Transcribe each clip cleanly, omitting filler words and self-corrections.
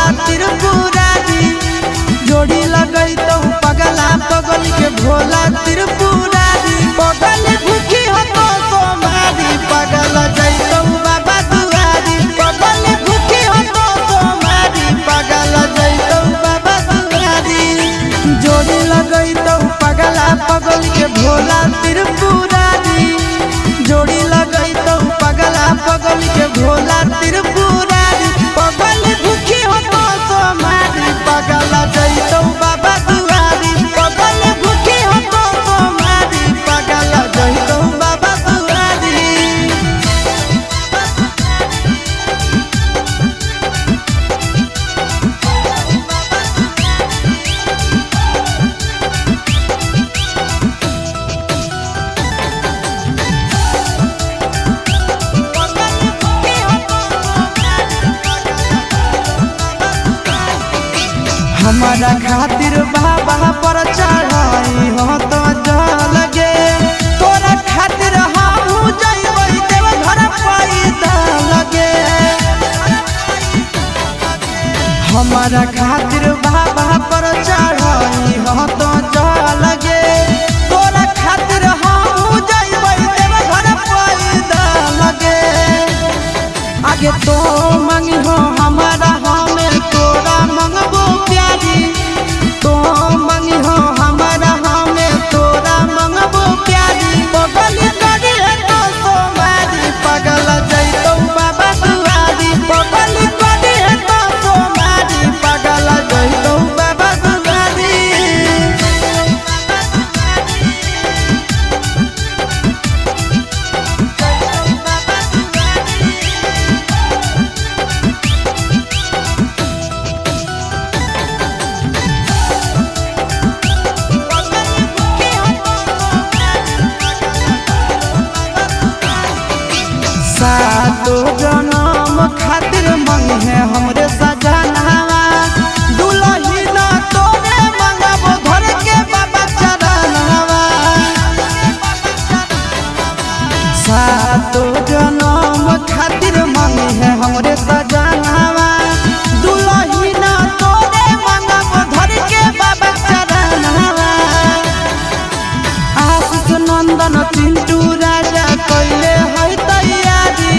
भोला त्रिपुरारी। जोड़ी लगई तो पगला पगल के भोला त्रिपुरारी। पगल भूखी हो तो सोमारी पगल जैतो बाबा दुआरी। पगल भूखी हो तो सोमारी पगल जैतो बाबा दुआरी। जोड़ी लगई तो पगला पगल के भोला त्रिपुरारी। जोड़ी लगई तो पगला पगल के भोला त्रिपुरारी। पगल भूखी हो तो सोमारी पगल जैतो बाबा दुआरी। पगल भूखी हो तो सोमारी पगल जैतो बाबा दुआरी। हमारा खातिर बाबा पर चढ़ाई हो तो जल गे। तोरा खातिर हम जइबै देव घर पैदा लगे। हमारा खातिर बाबा पर चढ़ाई हो तो जल गे। तोरा खातिर हम जइबै देव घर पैदा लगे। आगे तो मांगी हो हमारा हमें तोरा मंगबो प्यारी। तो मांगी हो हमारा हमें तोरा मंगबो प्यारी। पगल करी है तो सोमारी पगल जैतो बाबा दुआरी। पगल करी है तो सोमारी पगल जैतो बाबा दुआरी। सातो जन्म खातिर मंगे हमरे सजनवा। दुलही ना तोरे मंगबो घर के बाबा चरणवा। सातो जन्म खातिर मंगे हमरे सजनवा। दुलही ना तोरे मंगबो घर के बाबा चरणवा। आशीष नंदन चिंटू राजा कइले है तैयारी।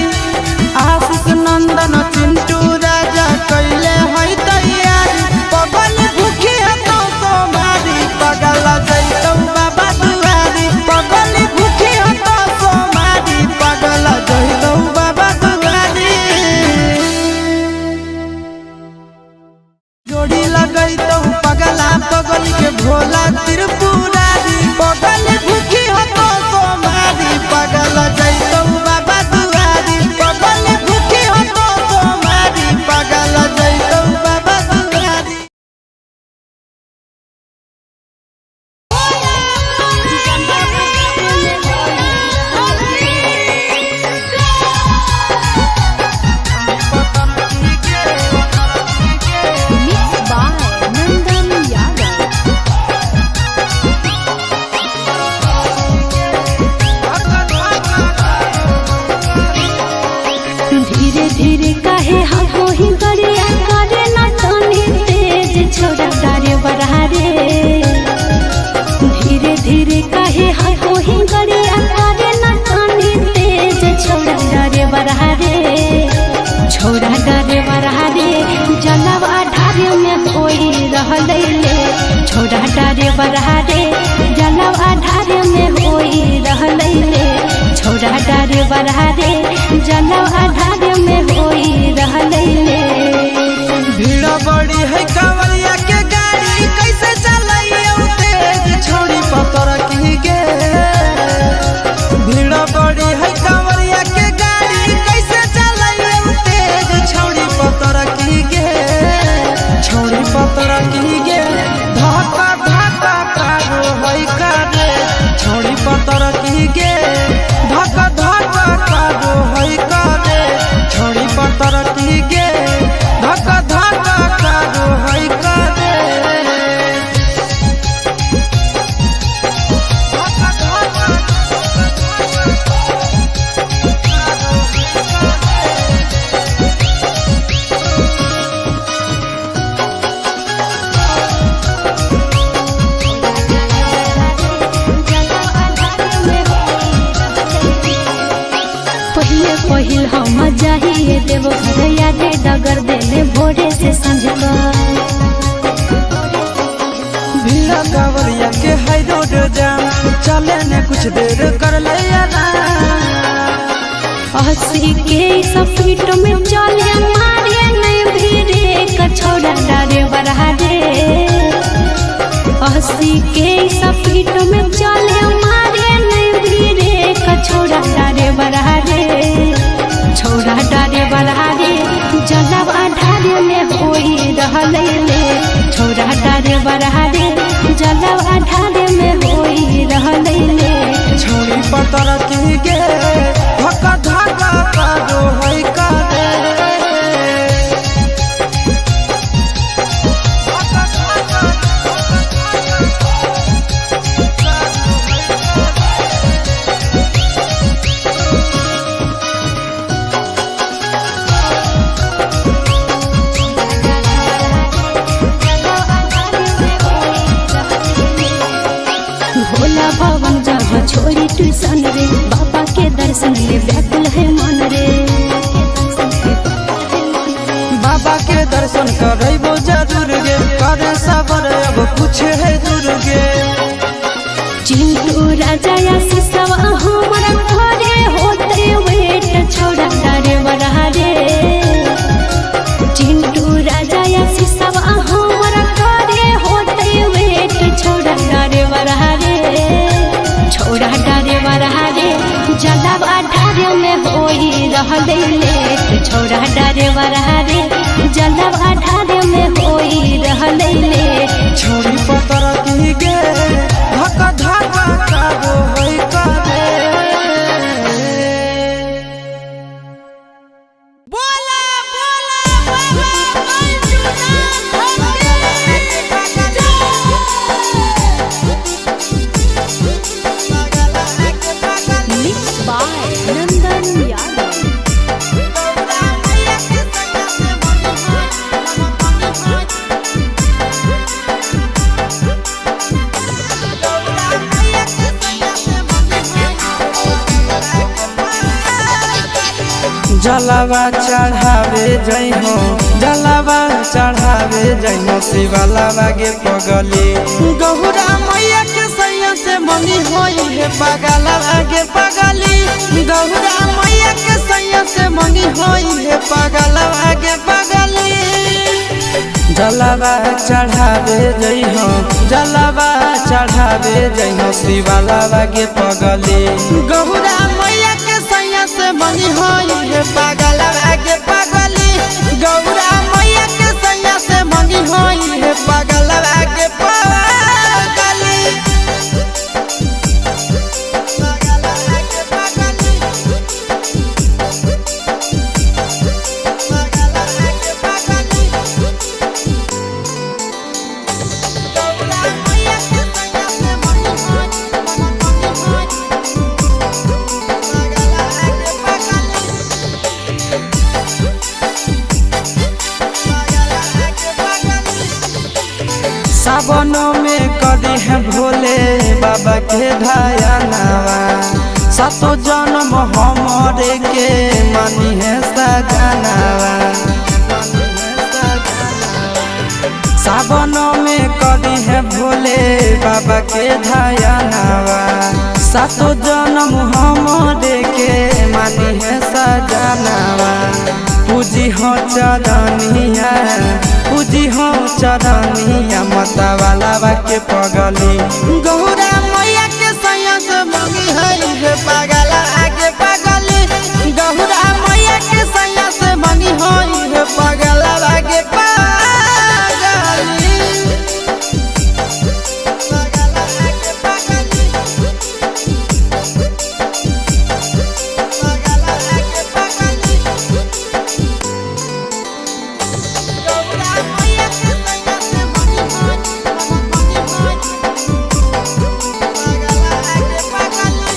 आशीष नंदन चिंटू राजा कइले है तैयारी। पगल भूखी है तो सोमारी पगल जैतो बाबा दुआरी। पगल भूखी है तो सोमारी पगल जैतो बाबा दुआरी। जोड़ी लगई तो पगला पगल के भोला त्रिपुरारी। पगल भूखी हो तो सोमारी पगल जैतो बाबा दुआरी। पगल भूखी हो तो सोमारी पगल जैतो बाबा दुआरी। Mixed by Nandan Yadav. धीरे धीरे काहे हो ही करिया करे ना तनी तेज छोड़ा डारे बरहारे। धीरे धीरे काहे हो ही करिया करे ना तनी तेज छोड़ा डारे बरहारे। छोड़ा डारे बरहारे जलवा ढारे में कोई रहले ले। छोड़ा डारे बरहारे जलवा ढारे में कोई रहले ले। छोड़ा डारे बरहारे जलवा ढारे में कोई रहले ले। भीड़ बड़ी है कांवरिया के गाड़ी कैसे चलाइयो तेज छोड़ी पतर की गे। भीड़ बड़ी है कांवरिया के गाड़ी कैसे चलाइयो तेज छोड़ी पतर की गे। छोड़ी पतर की गे धक्का धक्का कारो है करे। छोड़ी पतर की गे धक्का धक्का कारो है करे। छोड़ी पतर की गे धक्का धक्का कारो है करे। गहिल हम जाहिए देव घर यादे डगर देले भोरे से संझ भीड़ा कांवरिया के हाई रोड जाम चले ने कुछ देर कर ले हंसी के सफीट में चले मारे नहीं भीड़े कछौड़ा डारे बरहा रे हंसी के सफीट में चले मारे नहीं भीड़े कछौड़ा डारे बरहा रे छौड़ा डारे बरहा रे जलब आधारे में होई रहले ले छौड़ा डारे बरहा रे जलब आधारे में होई रहले ले छोड़ी पतर की गे धक्का धक्का कादो है कादे भोला भवन जहाँ छोड़ी ट्यूशन रे बाबा के दर्शन ले व्याकुल है मन रे बाबा के दर्शन करबो जरूर गे करे सबर अब कुछ है दूर गे चिंटू राजा या सिसवा हमारा घरे होते वेट छोड़ा डारे बरहा रे चिंटू राजा या सिसवा हमारा घरे होते वेट छोड़ा डारे बरहा रे छोड़ा डारे बरहा रे जलब आधारे में होई रहले ले छोड़ा डारे बरहा रे जलब आधारे में होई रहले ले छोड़ी पतर की गे धक्का धक्का कादो है कादे बोला बोला बाबा Mixed by Nandan Yadav. जलावा चढ़ावे जई हो जलावा चढ़ावे जई हो शिवलावा गे पगली गहुरा मैया के सैया से मंगी होई है पगलवा गे पगली गहुरा मैया के सैया से मंगी होई है पगलवा गे पगली जलावा चढ़ावे जई हो जलावा चढ़ावे जई हो शिवलावा गे पगली गहुरा मैया के सैया से मंगी होई है पगलवा गे पगली गौरा मैया के सैया से मंगी होई है पगलवा गे पगली पगलवा गे पगली पगलवा गे पगली गौरा मैया के सैया से मंगी होई पगलवा गे पगली सावनों में कदी है भोले बाबा के धायनावा सातो जन्म हमरे के मानी है सजनावा सावनों में कदी है भोले बाबा के धायनावा सातो जन्म हमरे के मानी है सजनावा पूजी हो चरनिया पूजी हो चरनिया माता वाला के पगली गौरा मैया के सैया से मंगी है पगला आगे पगली गौरा मैया के सैया से मंगी है पगला आगे पगली पगला आगे पगली पगला आगे पगली गौरा मैया के सैया से मंगी पगला आगे पगली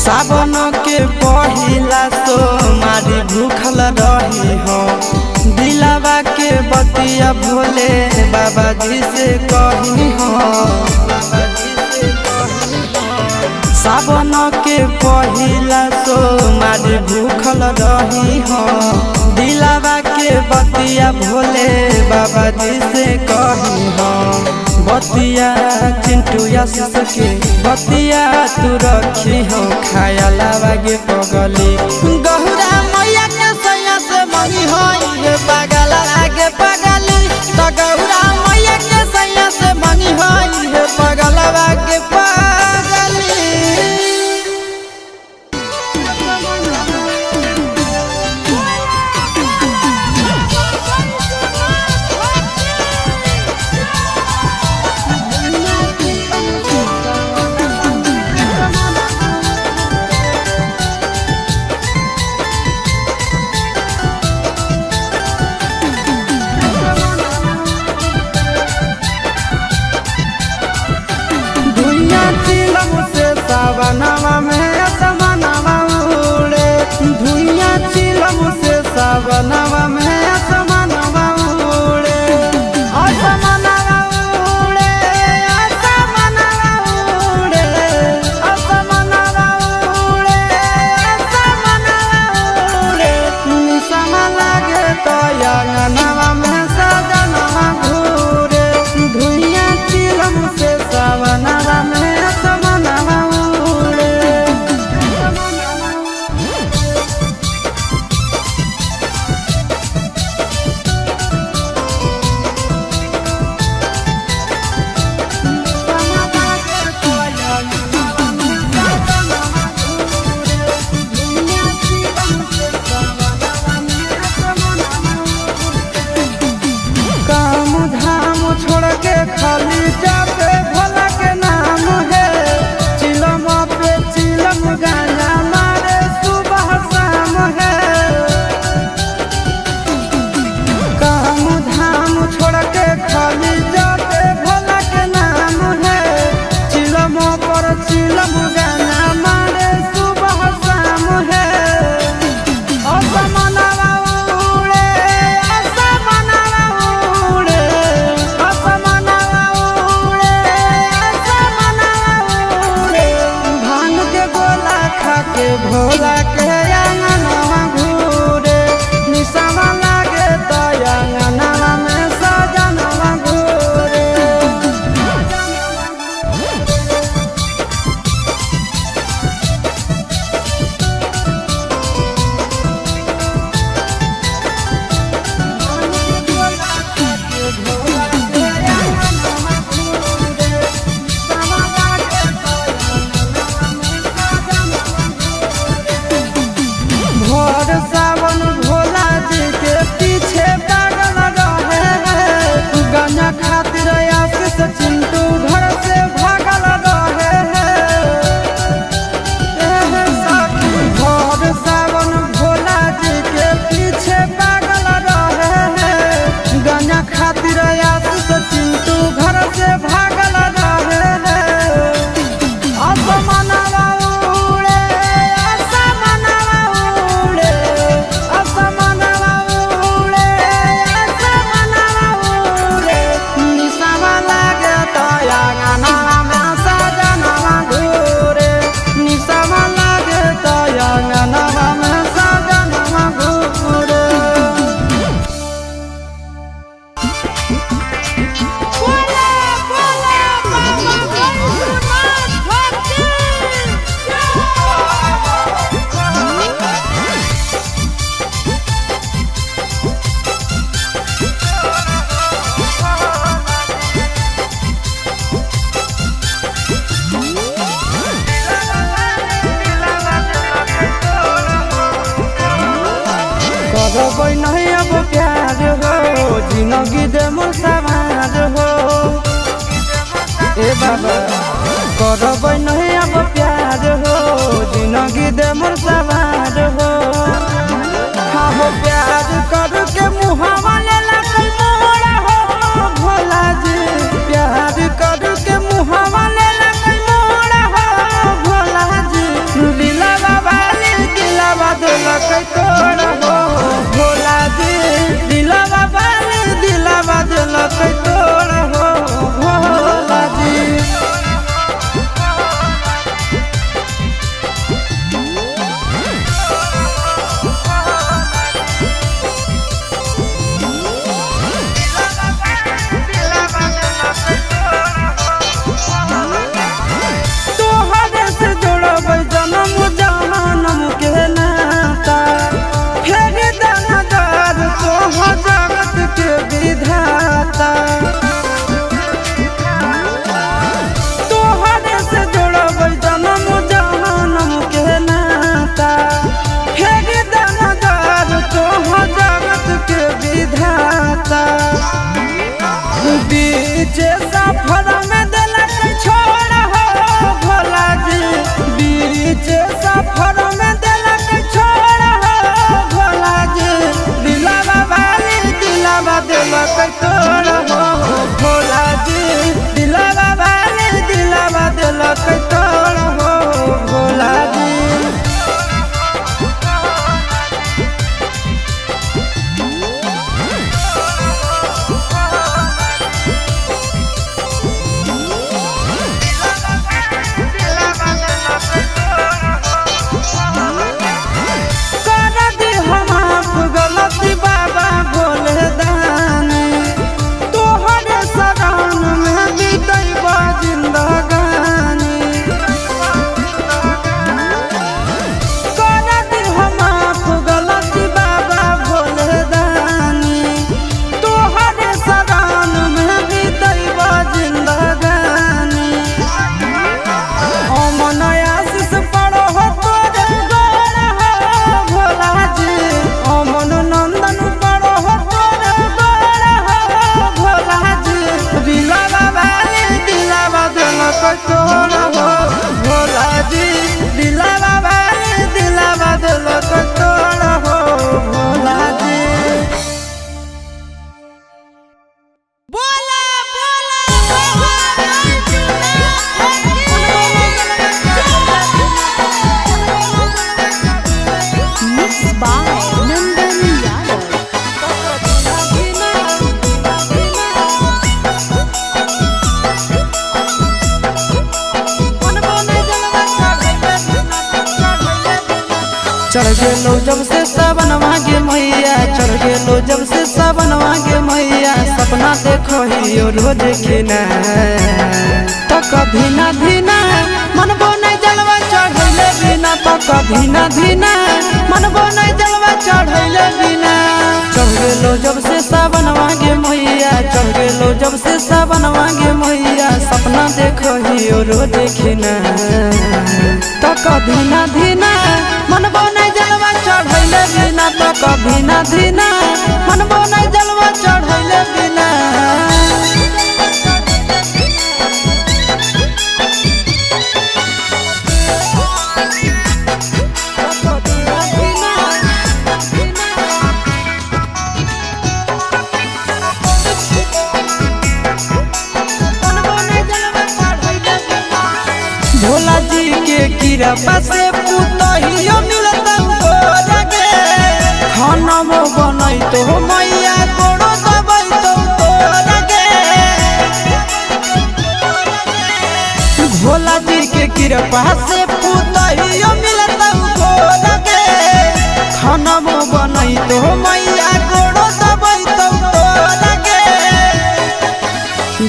सावन के पहिला सोमारी भूखल रही हो दिलावा के बत बतिया भोले बाबा जी से कही हो। सावन के पहिला सोमवारी भूखल रही हो। दिलावा के बतिया भोले बाबा जी से कही हो। बतिया चिंटू आशीष के बतिया तू रखी हो। खायला बागे पगली गहुरा मैया के सैया से मनी हो। ये पागल आगे पगली तो गहुरा मैया के सैया से मनी हो। ये पागल आगे पगली। सावनवा में असमनवा उड़े धुइया चिलम से सावनवा में असमनवा उड़े असमनवा उड़े असमनवा उड़े असमनवा उड़े असमनवा उड़े निसम लागे तो अंगनवा में सजनवा घूरे धुइया चिलम से सावनवा में खाली जाते भोला के नाम है। चिलम पे चिलम गाना मारे सुबह शाम है। काम धाम छोड़ के खाली जाते भोला के नाम है। चिलम पर चिलम गाना मारे सुबह शाम है। असमनवा उड़े असमनवा उड़े असमनवा के भोला के अंगनवा घूरे निसवा लागे तो अंगनवा में सजनवा घूरे। सावन भोला जी के पीछे पागल रहे हैं। गाना खातिर आशीष चिंटू घर से भागल रहे हैं। भोर सावन भोला जी के पीछे पागल रहे हैं। गाना खातिर आशीष चिंटू घर से भागल रहे हैं। असमनवा उड़े असमनवा उड़े असमनवा उड़े असमनवा उड़े निसवा लागे तो अंगनवा में सजनवा घूरे निसवा लागे तो अंगनवा में सजनवा घूरे। करबै नहीं अब प्यार हो जिंदगी दे मोर सवार हो। ए बाबा करबै नहीं अब प्यार हो जिंदगी दे मोर सवार हो। हाँ हो प्यार कर के मुहावा ले लगल मोरा हो भोला जी। प्यार कर के मुहावा ले लगल मोरा हो भोला जी। दिलवा वाली दिलवा दिलक तोड़ हो भोला जी। दिलवा वाली दिलवा दिलक तोड़ हो भोला जी। तोहरे से जोड़ब जन्म जन्म के नाता, फेर दानादार तोहर जगत के विधाता। तोहरे से जोड़ब जन्म जन्म के नाता, फेर दानादार तोहर जगत के विधाता। बीच सफर में दिलक छोड़ हो भोला जी, बीच सफर में दिलक छोड़ हो भोला जी। दिलवा वाली दिलवा दिलक तोड़ हो भोला जी, दिलवा वाली दिलवा दिलक तोड़ हो भोला जी। तोड़ हो भोला जी, दिलवा वाली दिलवा दिलक तोड़ हो भोला जी। बोला Mixed by Nandan Yadav. चढ़ गेलो जब से सावन मांगे मैया, चढ़ गेलो जब से सावन मांगे मैया। सपना देखो ही रोज खिना, तो कभी ना धीना मनबो नहीं जलवा चढ़ैले बिना, तो कभी ना धीना मनबो नहीं जलवा चढ़ैले बिना। चढ़ गेलो जब से सावन मांगे मैया, चढ़ गेलो जब से सावन मांगे मैया। सपना देखो ही रोज खिना, तो कभी ना धीना मनबो नहीं जलवा चढ़ैले बिना, तो कभी ना धीना मनबो नहीं जलवा चढ़ैले बिना। भोला जी के कृपा से पुतहियो मिलता गे, खाना बनई तो मैया गोड़ो दबई तो तोरा गे। भोला जी के कृपा से पुतहियो मिलता गे, खाना बनई तो मैया गोड़ो दबई तो तोरा गे।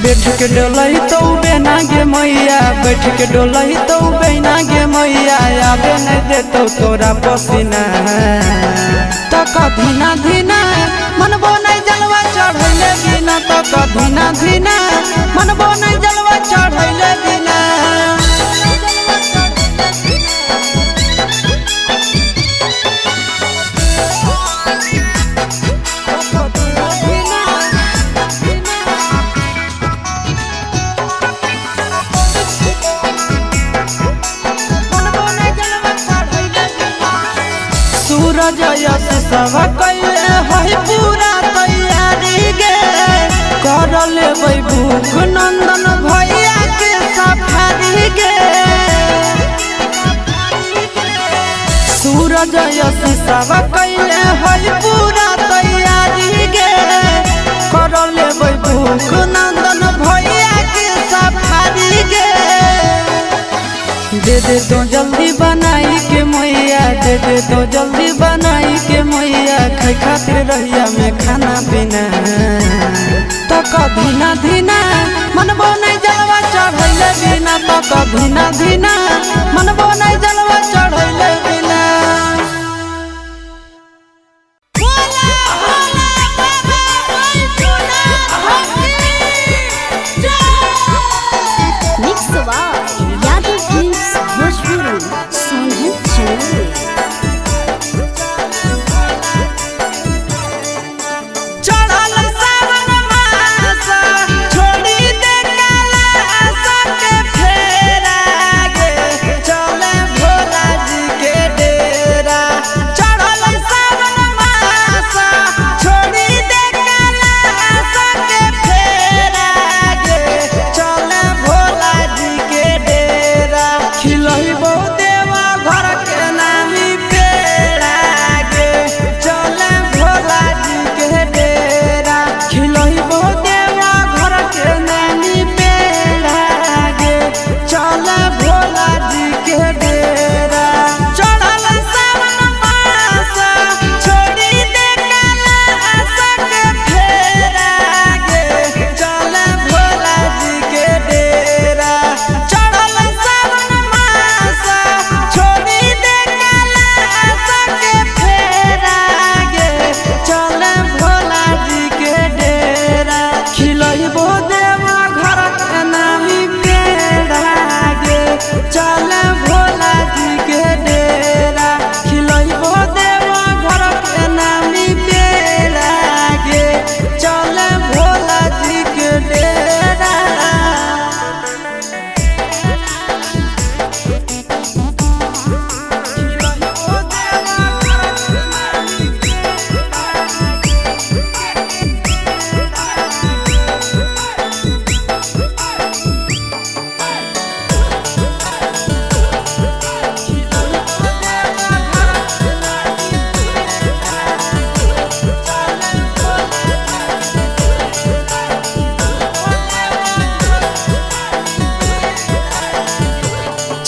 बैठ के डोलही तो बेना गे मैया, बैठ के डोलही तो बेना गे मैया। आबे नहीं देतो तोरा पसीना, तो कभी ना धीना मनबो नहीं जलवा चढ़ैले बिना, तो कभी ना धीना मनबो नहीं जलवा चढ़ैले बिना। सूरज यश सब कैले है पूरा तैयारी गे, कर लेबै भूख नंदन भैया के सफारी गे। सूरज यश सब कैले है पूरा तैयारी गे, कर लेबै भूख दे दे तो जल्दी बनाई के मैया, दे दे तो जल्दी बनाई के मैया, खाई खातिर रहिया में खाना पीना। तो कभी ना धीना मनबो नहीं जलवा चढ़ैले बिना, तो कभी ना धीना मनबो नहीं जलवा चढ़ैले बिना।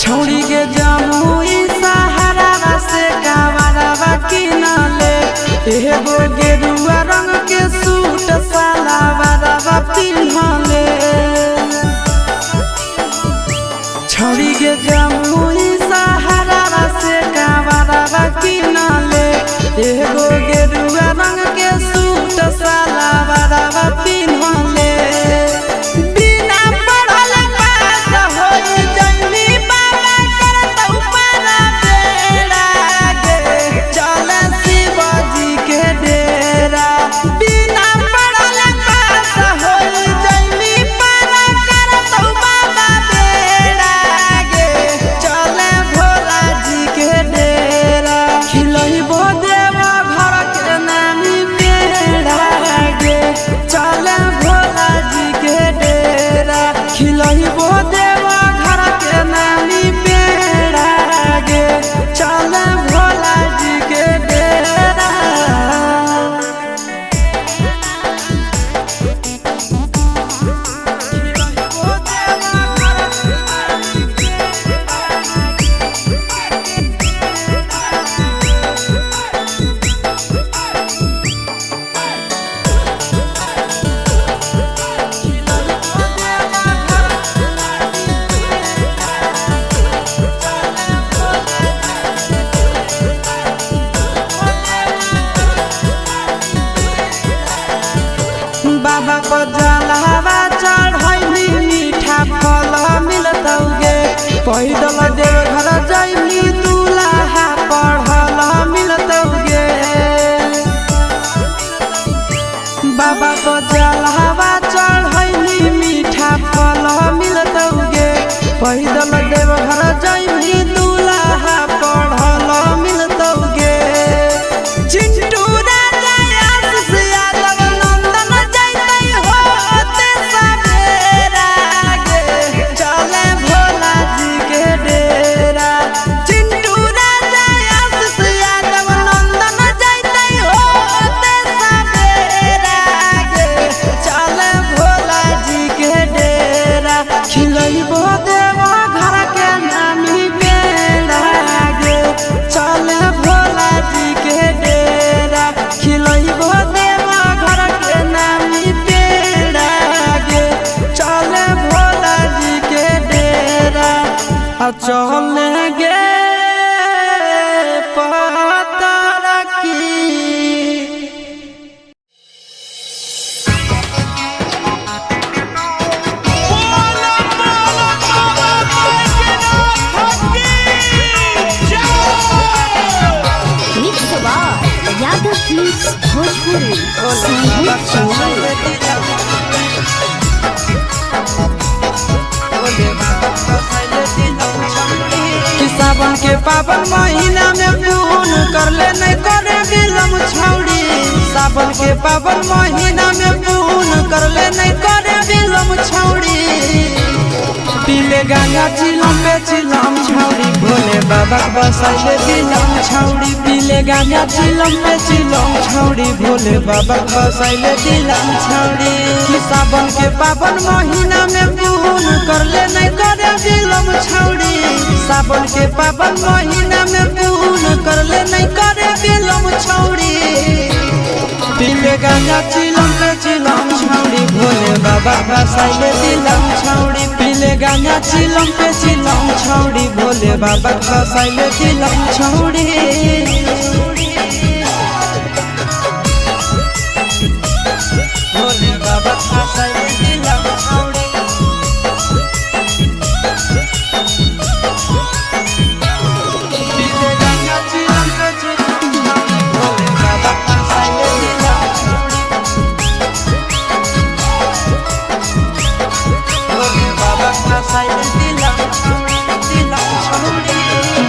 छौड़ी के जमुई सहारा से कावरवा किनले, एगो गेरुआ रंग के सूट सलवारवा पिन्हले। छौड़ी के जमुई सहारा से कावरवा किनले, एगो गेरुआ रंग के सूट सलवारवा पिन्हले। बाबा को जलवा चढ़ैली मीठा फल मिलतौगे, पैदल देव घर जैली दूल्हा पढ़ल मिलतौगे। बाबा को जलवा चढ़ैली मीठा फल मिलतौगे, पैदल देव घर जैली दूल्हा पढ़ल मिलतौगे। खिलैबो देवा घर चलेंगे पता रखी। यादव फिल्म्स भोजपुरी सावन के पावन महीना में फोन कर ले नहीं करे विलम छौड़ी। सावन के पावन महीना में फोन कर ले नहीं करे विलम छौड़ी। पीले गांजा चिलम पे चिलम छौड़ी भोले बाबा बसाइले दिलम छौड़ी। पीले गांजा चिलम पे चिलम छौड़ी भोले बाबा बसाइले दिलम छौड़ी। सावन के पावन महीना में फोन कर ले नहीं करे विलम छौड़ी। सावन के पावन महीना में फोन कर ले नहीं करे विलम छौड़ी। पीले गांजा चिलम पे चिलम छौड़ी भोले बाबा बसाइले दिलम छौड़ी। पीले गांजा चिलम पे चिलम छौड़ी भोले बाबा बसाइले दिलम छौड़ी। भोले बाबा बसाइले दिलम छौड़ी।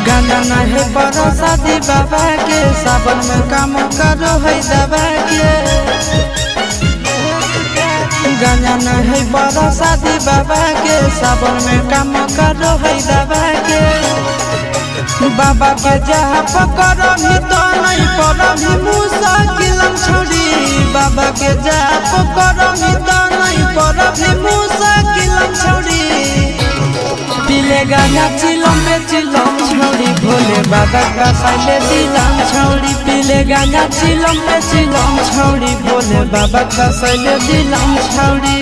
गाना नहीं बड़ा शादी बाबा के सावन में काम करो है दबा के। गाना नहीं बड़ा शादी बाबा के सावन में काम करो है दबा के। बाबा के जहाँ पकड़ भी तो नहीं पड़ भी मुश्किल छोड़ी। बाबा के जहाँ पकड़ भी तो नहीं पड़ भी मुश्किल छोड़ी। पीले गांजा चिलम पे चिलम छौड़ी भोले बाबा बसाइले दिलम छौड़ी। पीले गांजा चिलम पे चिलम छौड़ी भोले बाबा बसाइले दिलम छौड़ी।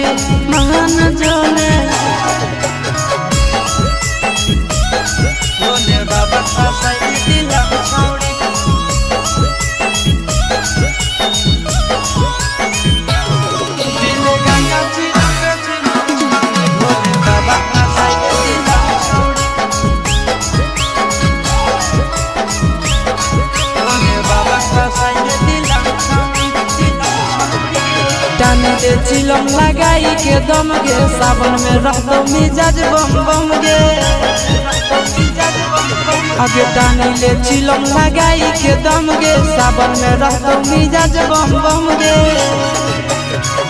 मान जोले भोले बाबा बसाइले दिलम छौड़ी। पीले गांजा चिलम पे चिलम छौड़ी भोले बाबा बसाइले दिलम छौड़ी। भोले बाबा बसाइले दिलम छौड़ी दिलम छौड़ी। टाने दे चिलम लगाई के दम गे सावन में रहतो मिजाज बम बम गे। आगे टाने ले चिलम लगाई के दम गे सावन में रहतो मिजाज बम बम गे।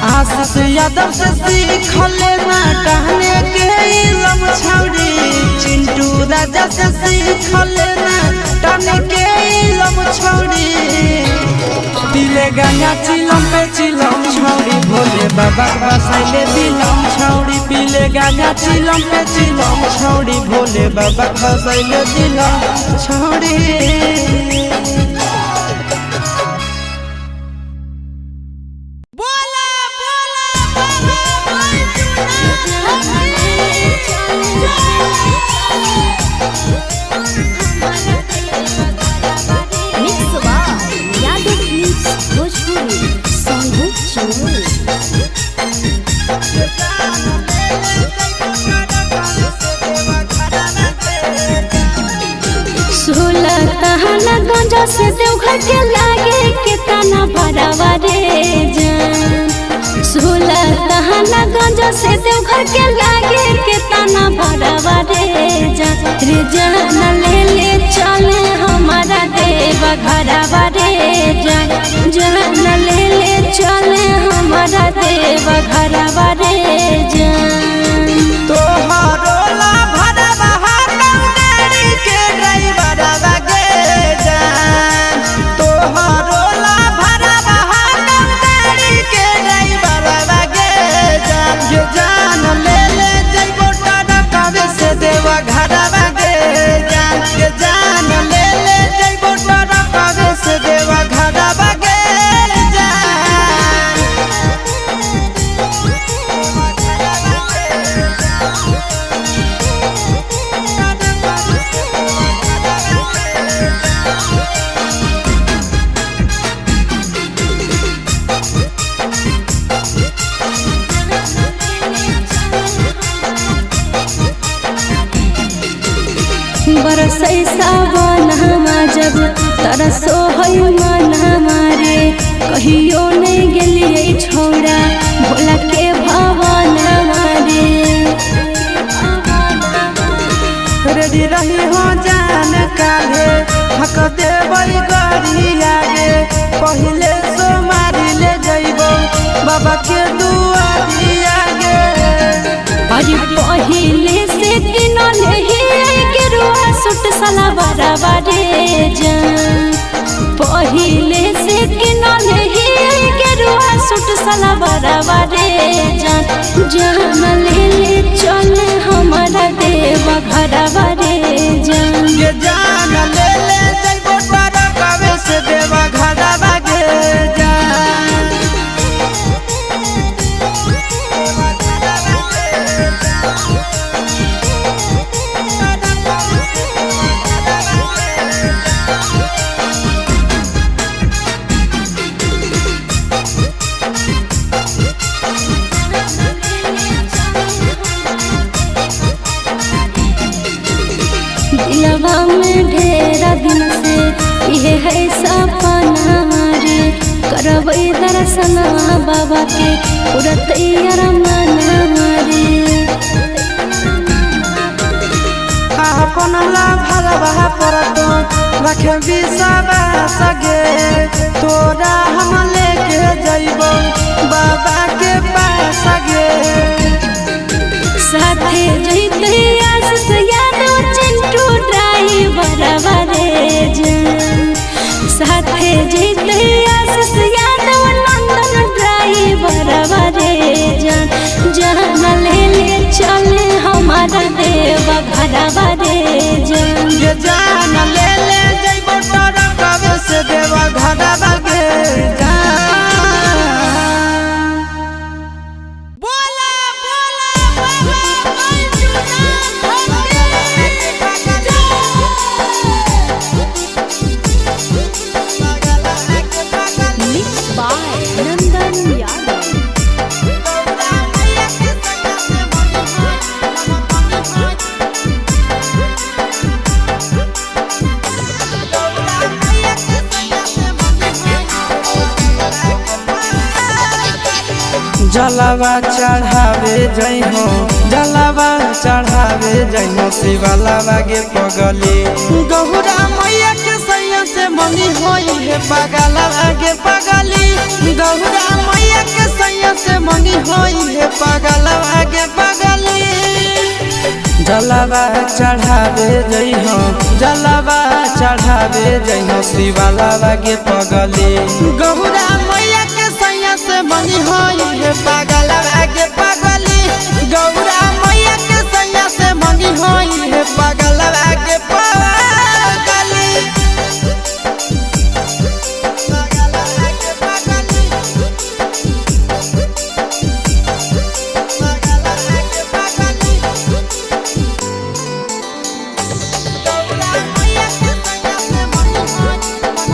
आशीष यादव से सीख लेना टहने के इलम छौड़ी। चिंटू राजा से सीख लेना टहने के इलम छौड़ी। पीले गांजा चिलम पे चिलम छौड़ी भोले बाबा बसाइले दिलम छौड़ी। पीले गांजा चिलम पे चिलम छौड़ी भोले बाबा बसाइले दिलम छौड़ी। यादव फिल्म्स भोजपुरी गंजा से देवघर के लागे के तना भरावा रे जान। 16 तहना गंजा से देवघर के लागे के तना भरावा रे जान। रे जान ले ले चले हमारा देव घरावा रे जान। जान ले ले चले हमारा देव घरावा रे जान। तोहारो ला भरावा गाड़ी के ड्राइवर गे जान। तोहारो ला भरावा गाड़ी के ड्राइवर गे जान। ये जान ले ले जइबो टरकावे से देवा घरावा गे जान। ये जान ले ले जइबो टरकावे से देवा घरावा गे जान। बरसै सावन हमा जब तरसो है मन हमारे कहियो नहीं गेलिए छौड़ा भोला के भवन हमारे रेडी रही हो जान काले हक देवई गरी आगे पहिले सो मारी ले जइबो बाबा के दुआरी आगे अरे पहिले से किनले ही गेरुआ सूट सलवार बारे जान पहिले से किनले ही गेरुआ सूट सलवार बारे जान जान ले चल हमारा देव घर बारे जान ये जान ले जइबो तारा कवे से देवा घड़ा बागे जान दिलवा में ढेरा दिन से ये है सपना रे करबै दर्शन बाबा के पूरा तैयार मन रे अपन ला भलवा परतो रखे बिसाबा सगे तोरा हम लेके जइबो बाबा के पास गे साथे जइते आस यादव चिंटू ड्राइवर बारे जान साथे जइते आस यादव नंदन ड्राइवर बारे जान जान ले चल हमारा देव घर बारे जान ये जान ले जइबो तोरा कवे से देवा घड़ा बागे जलावा चढ़ावे जइहो जलावा चढ़ावे जइहो शिवलावा गे पगली गहुरा मैया के सैया से मंगी होई है पगलावा गे पगली गहुरा मैया के सैया से मंगी होई है पगलावा गे पगली जलावा चढ़ावे जइहो जलावा चढ़ावे जइहो शिवलावा गे पगली गहुरा मैया के सैया से मंगी होई है पगलावा गे पगली गौरा मैया के सैया से मंगी होई है पगलावा गे पगली पगलावा गे पगली पगलावा गे पगली गौरा मैया के सैया से मंगी होई गौरा मैया के सैया से मंगी होई है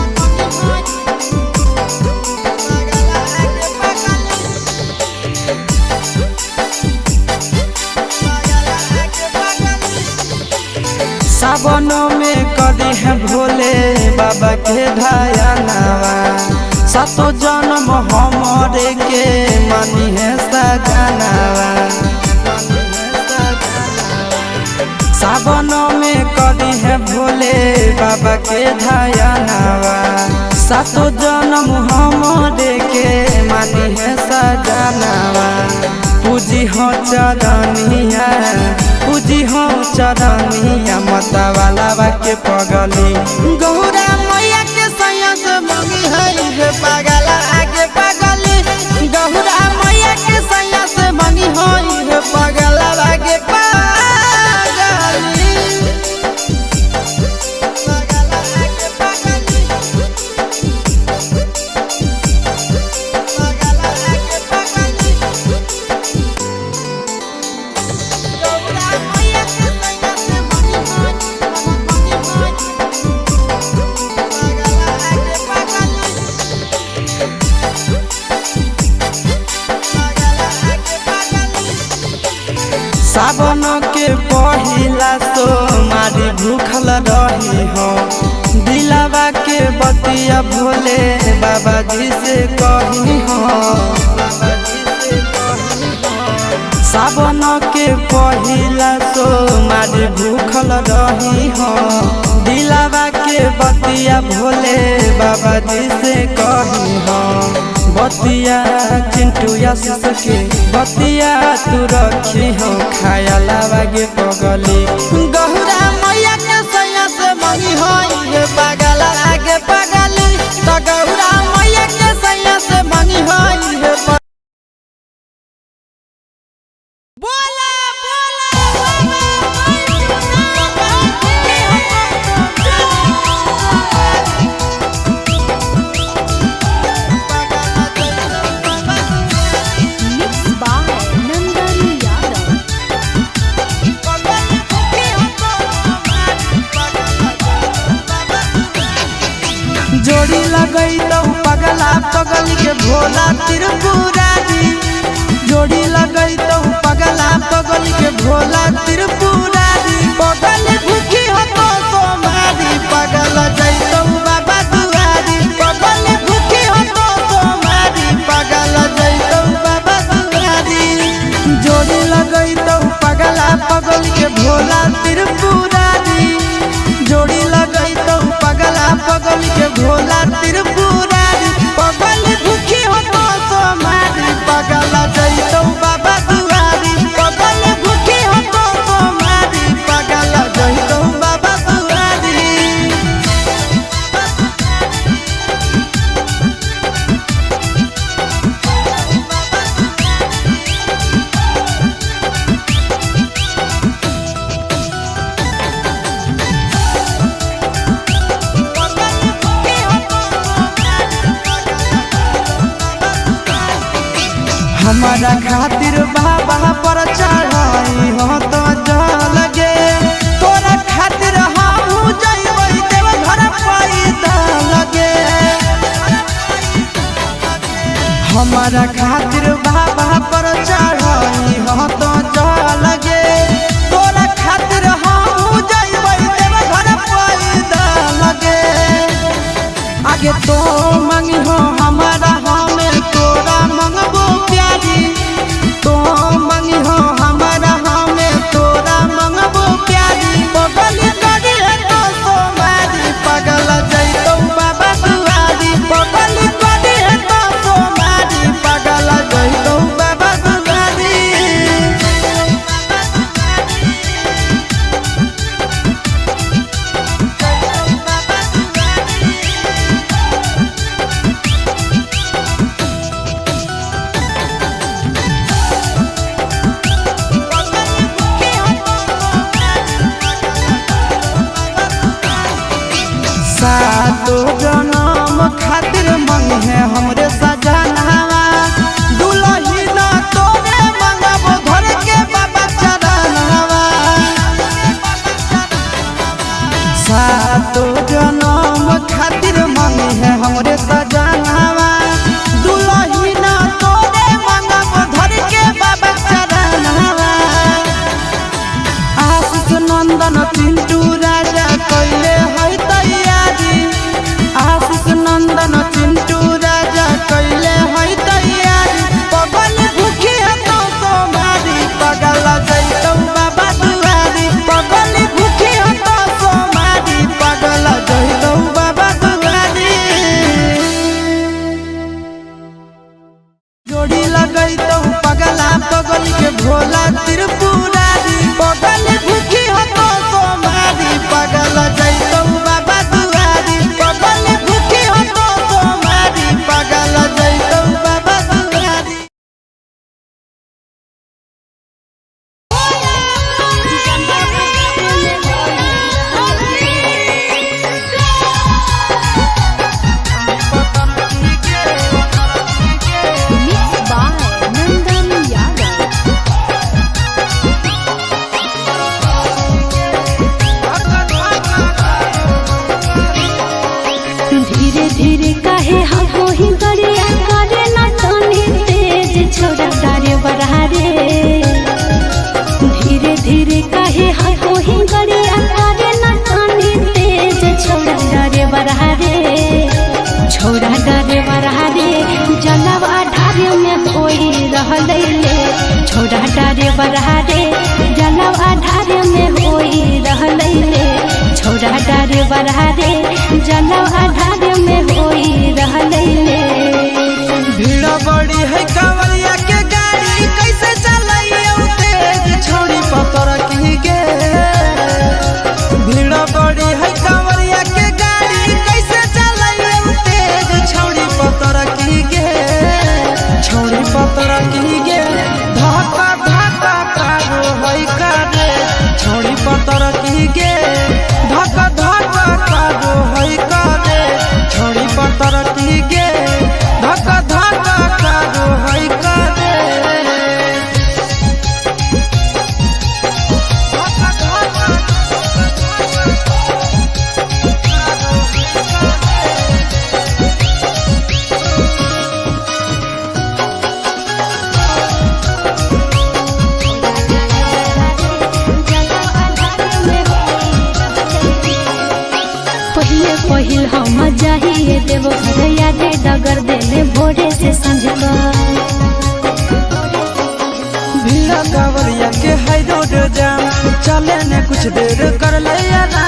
पगलावा गे पगली गौरा मैया के सैया से मंगी होई है पगलावा गे पगली पगलावा गे पगली पगलावा गे पगली सावनों में कदी है भोले बाबा के ढायनावा सातो जन्म हमरे के मानी है सजनावा सावनों में कदी है भोले बाबा के ढायनावा सातो जन्म हमरे के मानी है सजनावा पूजी हो चरनिया पूजी हो चरनिया मतवाला के पगली गौरा मैया के सैया से मंगी है पगला आगे पगली गौरा मैया के सैया से मंगी है पगला आगे पगली पगला आगे पगली पगला आगे पगली गौरा मैया के सैया से मंगी है सावन के पहिला सोमारी भूखल रही हो दिलावा के बतिया भोले बाबा जी से कही हो। सावन के पहिला सोमारी भूखल रही हो दिलावा के बतिया भोले बाबा जी से कही हो। बतिया चिंटू आशीष के बतिया तू रखी हो खाया बागे पगली गहुरा मैया के सैया से मंगी हो ये पागल आगे पगली तो गहुरा मैया के सैया से मंगी हो ये जोड़ी लगई तो पगला पगली के भोला त्रिपुरारी जोड़ी लगई तो पगला पगली के भोला त्रिपुरारी पगल भूखी हो तो सोमारी पगल जैतो बाबा दुआरी पगल भूखी हो तो सोमारी पगल जैतो बाबा दुआरी जोड़ी लगई तो पगला पगली के भोला त्रिपुरारी जोड़ी लगई तो पगला पगल के भोला त्रिपुरारी पगल भूखी हो तो सोमारी पगल जैतो बाबा दुआरी पगल भूखी हो तो सोमारी पगल जैतो बाबा दुआरी। हमारा खातिर बाबा पर चढ़ाई हो तो जल गे तोरा खातिर हम जइबै देव घर पैदा लगे। हमारा खातिर बाबा पर चढ़ाई हो तो जल गे तोरा खातिर हम जइबै देव घर पैदा लगे। आगे तो मंगी हो हमारा हमें तोरा मंगबो प्यारी तो मंगी हो हमारा हमें तोरा मंगबो प्यारी पगल करी है तो सोमारी पगल जैतो बाबा दुआरी पगल करी है तो सोमारी पगल जैतो बाबा दुआरी। सातो जनम खातिर मंग है हमरे सजनवा दुलही ना तोरे मंगबो घर के बाबा चरणवा। सातो जनम खातिर मंग है हमरे सजनवा दुलही ना तोरे मंगबो घर के बाबा चरणवा। आशीष नंदन चिंटू राजा कइले है तैयारी आशीष छोड़ा डरे बरहारे जलवा ढारे में होई रहले ले छोड़ा डरे बरहारे जलवा ढारे में होई रहले ले छोड़ा डरे बरहारे जलवा ढारे में होई रहले ले भीड़ बड़ी है कांवरिया के गाड़ी कैसे चलाइए तेज छोड़ी पतर की गे भीड़ बड़ी है कांवरिया के गाड़ी कैसे चलाइए तेज छोड़ी पतर की गे छोड़ी पतर की गे धक्का धक्का कारो है करे छोड़ी पतर की गे धक्का धक्का कारो है करे छोड़ी पतर की गे धक्का धक्का कारो है करे पहिल हम जाइए देव घर यादे डगर देले भोरे से संझ भीड़ कांवरिया के हाई रोड जाम चले ने कुछ देर कर लिया ना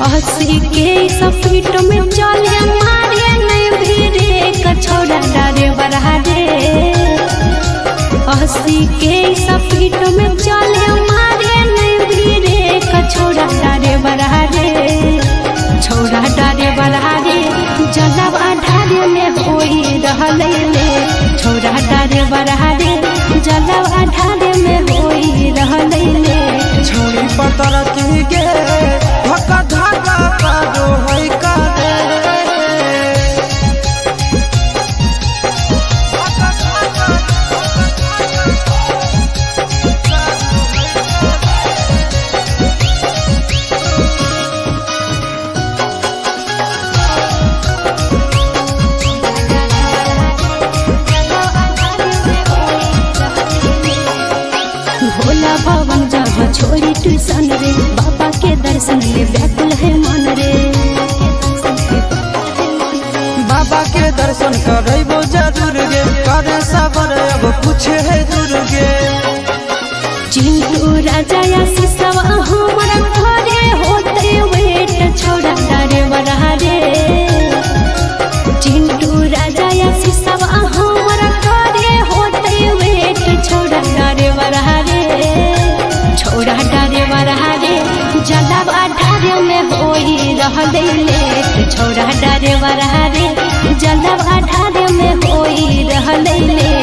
80 के स्पीड में चले मारे नहीं भीड़े कछोड़ा डरे बरहारे 80 के स्पीड में चले मारे नहीं भीड़े कछोड़ा डरे बरहारे छोड़ा डरे बरहारे जलवा ढारे में होई रहले ले छोड़ा डरे बरहारे जलवा ढारे में होई रहले ले छोड़ी पतर की गे धक्का धक्का कारो है करे भोला भवन जहाँ छोड़ी ट्यूशन रे बाबा के दर्शन ले व्याकुल है मन रे बाबा के दर्शन करबो जरूर गे करे सबर अब कुछ है दूर गे चिंटू राजा या सिसवा हमारा घरे होते वेट छोड़ा डरे बरहारे चिंटू राजा या सिसवा हमारा घरे होते वेट छोड़ा डरे बरहारे छोड़ा डरे बरहारे जलवा ढारे में होई रहले ले छोड़ा डरे बरहारे जलवा ढारे में होई रहले ले